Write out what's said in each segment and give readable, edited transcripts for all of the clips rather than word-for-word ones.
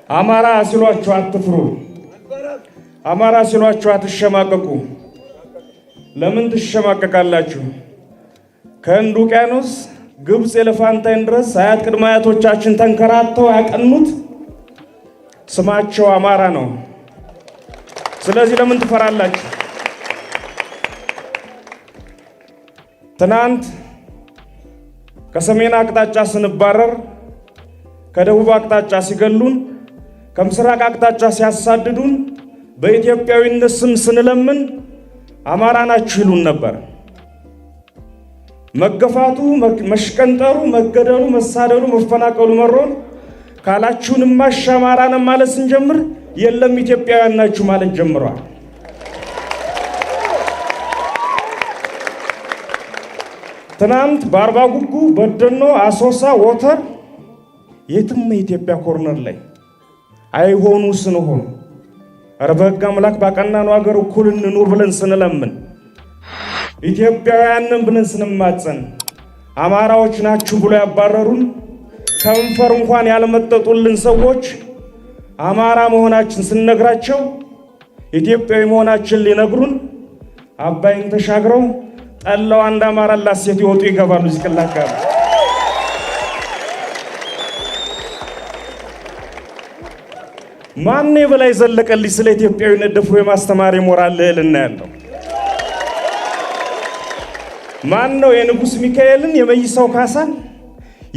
አማራ ሲሏችሁ አትፍሩ። አማራ ሲሏችሁ አትሸማቀቁ። ለምን ትሸማቀቃላችሁ? ከህንድ ውቅያኖስ ግብጽ ኤሌፋንታይን ድረስ አያት ቅድመ አያቶቻችን ተንከራተው ያቀኑት ስማቸው አማራ ነው። ስለዚህ ለምን ትፈራላችሁ? ትናንት ከሰሜን አቅጣጫ ስንባረር፣ ከደቡብ አቅጣጫ ሲገሉን፣ ከምስራቅ አቅጣጫ ሲያሳድዱን፣ በኢትዮጵያዊነት ስም ስንለምን አማራ ናችሁ ይሉን ነበር። መገፋቱ፣ መሽቀንጠሩ፣ መገደሉ፣ መሳደሉ፣ መፈናቀሉ መሮን ካላችሁንማ አማራ ነን ማለት ስንጀምር የለም ኢትዮጵያውያን ናችሁ ማለት ጀምሯል። ትናንት በአርባ ጉጉ፣ በደኖ፣ አሶሳ፣ ወተር የትም የኢትዮጵያ ኮርነር ላይ አይሆኑ ስንሆኑ ኧረ በሕግ አምላክ ባቀናነው ሀገር እኩል እንኑር ብለን ስንለምን ኢትዮጵያውያንን ብለን ስንማጸን አማራዎች ናችሁ ብሎ ያባረሩን ከንፈር እንኳን ያልመጠጡልን ሰዎች አማራ መሆናችን ስንነግራቸው ኢትዮጵያዊ መሆናችን ሊነግሩን አባይን ተሻግረው ጠላው አንድ አማራ ላሴት ይወጡ ይገባሉ። ዝቅላካ ማን በላይ ዘለቀልኝ ስለ ኢትዮጵያዊነት ደፍሮ የማስተማር ሞራል ልዕልና ያለው ማን ነው? የንጉስ ሚካኤልን የመይሳው ካሳን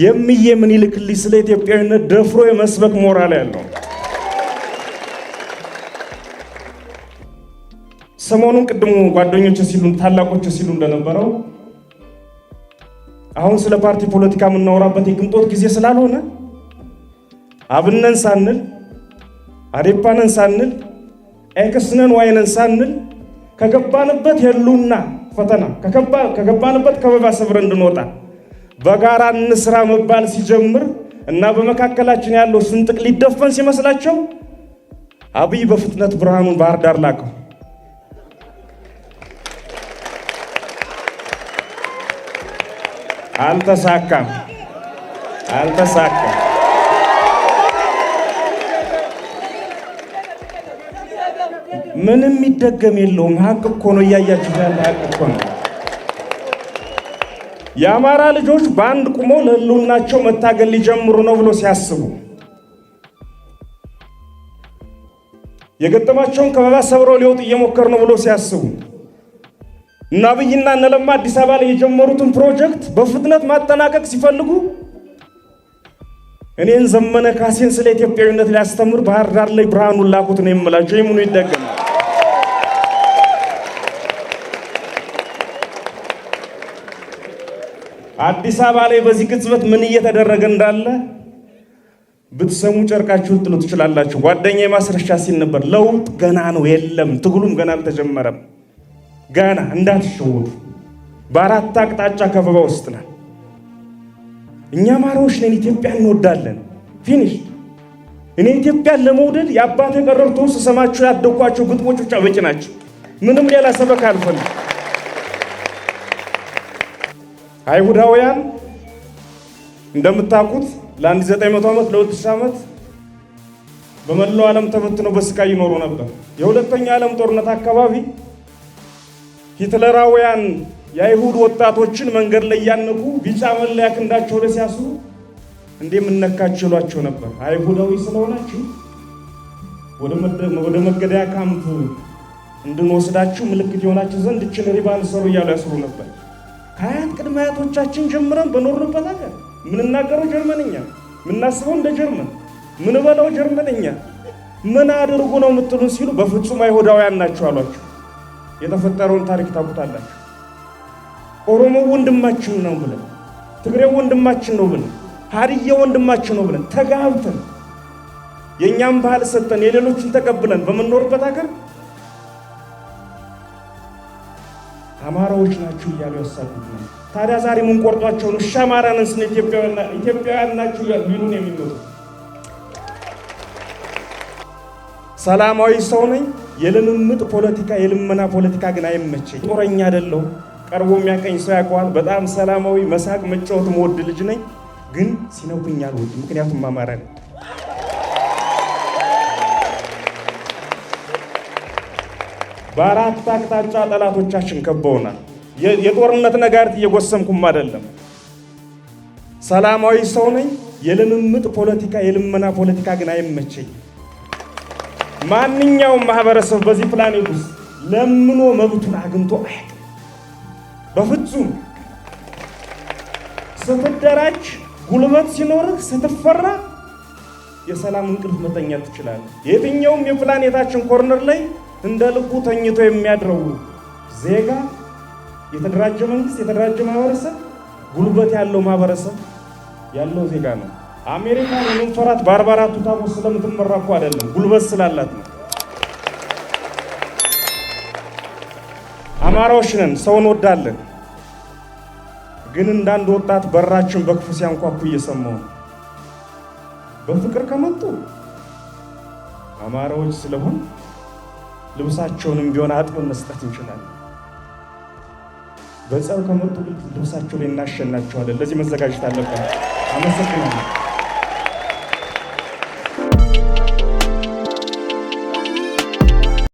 የሚዬ ምኒልክልኝ ስለ ኢትዮጵያዊነት ደፍሮ የመስበክ ሞራል ያለው? ሰሞኑን ቅድሙ ጓደኞች ሲሉን ታላቆች ሲሉ እንደነበረው አሁን ስለ ፓርቲ ፖለቲካ የምናወራበት የቅንጦት ጊዜ ስላልሆነ አብነን ሳንል አዴፓነን ሳንል ኤክስነን ዋይነን ሳንል ከገባንበት የሉና ፈተና ከገባንበት ከበባ ሰብረን እንድንወጣ በጋራ እንስራ መባል ሲጀምር እና በመካከላችን ያለው ስንጥቅ ሊደፈን ሲመስላቸው አብይ በፍጥነት ብርሃኑን ባህር ዳር ላከው። አልተሳካም። ምንም ይደገም የለውም። ሀቅ እኮ ነው። እያያችሁ ያለ ሀቅ እኮ ነው። የአማራ ልጆች በአንድ ቁሞ ለህልውናቸው መታገል ሊጀምሩ ነው ብሎ ሲያስቡ የገጠማቸውን ከበባ ሰብረው ሊወጡ እየሞከሩ ነው ብሎ ሲያስቡ እና አብይና እነ ለማ አዲስ አበባ ላይ የጀመሩትን ፕሮጀክት በፍጥነት ማጠናቀቅ ሲፈልጉ እኔን ዘመነ ካሴን ስለ ኢትዮጵያዊነት ሊያስተምር ባህር ዳር ላይ ብርሃኑን ላኩት ነው የምላቸው። ይሙኑ ይደገም። አዲስ አበባ ላይ በዚህ ቅጽበት ምን እየተደረገ እንዳለ ብትሰሙ ጨርቃችሁን ጥሉ ትችላላችሁ። ጓደኛዬ ማስረሻ ሲል ነበር ለውጥ ገና ነው፣ የለም ትግሉም ገና አልተጀመረም። ገና እንዳትሸወዱ፣ በአራት አቅጣጫ ከበባ ውስጥ ነን። እኛ አማራዎች ነን፣ ኢትዮጵያ እንወዳለን። ፊኒሽ። እኔ ኢትዮጵያን ለመውደድ የአባቴ ቀረርቶ ስሰማቸው ያደኳቸው ግጥሞች ብቻ በቂ ናቸው። ምንም ሌላ ሰበካ አልፈልግም። አይሁዳውያን እንደምታውቁት ለ1900 ዓመት ለ2000 ዓመት በመላው ዓለም ተበትነው በስቃይ ይኖሩ ነበር። የሁለተኛው ዓለም ጦርነት አካባቢ ሂትለራውያን የአይሁድ ወጣቶችን መንገድ ላይ ያነቁ ቢጫ መለያ ክንዳቸው ላይ ሲያስሩ እንደምንነካቸው ይሏቸው ነበር። አይሁዳዊ ስለሆናችሁ ወደ መገደያ ካምፕ እንድንወስዳችሁ ምልክት የሆናችሁ ዘንድ እችን ሪባን ሰሩ እያሉ ያስሩ ነበር። ከአያት ቅድመ አያቶቻችን ጀምረን በኖርንበት ሀገር ምንናገረው ጀርመንኛ፣ ምናስበው እንደ ጀርመን፣ ምንበላው ጀርመንኛ፣ ምን አድርጉ ነው የምትሉን ሲሉ በፍጹም አይሁዳውያን ናቸው አሏቸው። የተፈጠረውን ታሪክ ታውቁታላችሁ። ኦሮሞ ወንድማችን ነው ብለን፣ ትግሬው ወንድማችን ነው ብለን፣ ሀዲዬ ወንድማችን ነው ብለን ተጋብተን የኛም ባህል ሰጠን የሌሎችን ተቀብለን በመኖርበት ሀገር አማራዎች ናችሁ እያሉ ያሳዱናል። ታዲያ ዛሬ ምን ቆርጧቸው ነው አማራንን ስለ ኢትዮጵያውያን ናችሁ ቢሉን የሚሉት? ሰላማዊ ሰው ነኝ። የልምምጥ ፖለቲካ የልመና ፖለቲካ ግን አይመቸኝ። ጦረኛ አይደለሁም። ቀርቦ የሚያቀኝ ሰው ያውቀዋል። በጣም ሰላማዊ መሳቅ መጫወት መወድ ልጅ ነኝ። ግን ሲነኩኝ አልወድም፣ ምክንያቱም አማራ ነኝ። በአራት አቅጣጫ ጠላቶቻችን ከበውናል። የጦርነት ነጋሪት እየጎሰምኩም አይደለም። ሰላማዊ ሰው ነኝ። የልምምጥ ፖለቲካ፣ የልመና ፖለቲካ ግን አይመቸኝ። ማንኛውም ማህበረሰብ በዚህ ፕላኔት ውስጥ ለምኖ መብቱን አግኝቶ አያውቅም። በፍጹም ስትደራጅ፣ ጉልበት ሲኖርህ፣ ስትፈራ የሰላም እንቅልፍ መተኛት ትችላለህ። የትኛውም የፕላኔታችን ኮርነር ላይ እንደ ልቡ ተኝቶ የሚያድረው ዜጋ የተደራጀ መንግስት፣ የተደራጀ ማህበረሰብ፣ ጉልበት ያለው ማህበረሰብ ያለው ዜጋ ነው። አሜሪካን የምንፈራት በ44ቱ ታቦት ስለምትመራ እኮ አይደለም፣ ጉልበት ስላላት ነው። አማራዎች ነን፣ ሰው እንወዳለን። ግን እንዳንድ ወጣት በራችን በክፉ ሲያንኳኩ እየሰማሁ ነው። በፍቅር ከመጡ አማራዎች ስለሆን ልብሳቸውንም ቢሆን አጥበን መስጠት እንችላለን። በጸብ ከመጡ ልብሳቸው ላይ እናሸናቸዋለን። ለዚህ መዘጋጀት አለብን። አመሰግናለሁ።